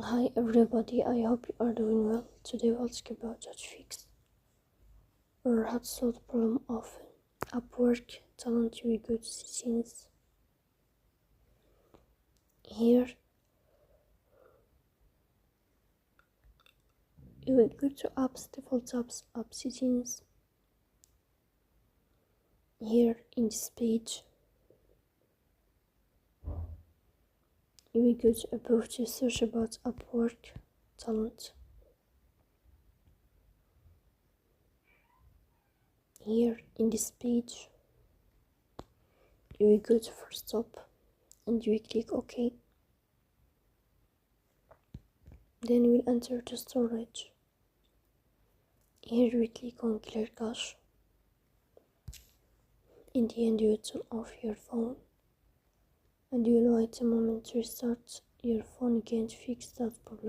Hi everybody, I hope you are doing well. Today we'll talk about how to fix or how to solve the problem of Upwork talent you good settings. Here you will go to apps, default apps, app settings. Here in this page you will go to above to search about Upwork talent. Here in this page you will go to first stop and you will click OK. Then you will enter the storage. Here you will click on clear cache. In the end you will turn off your phone and you will wait a moment to restart your phone again to fix that problem.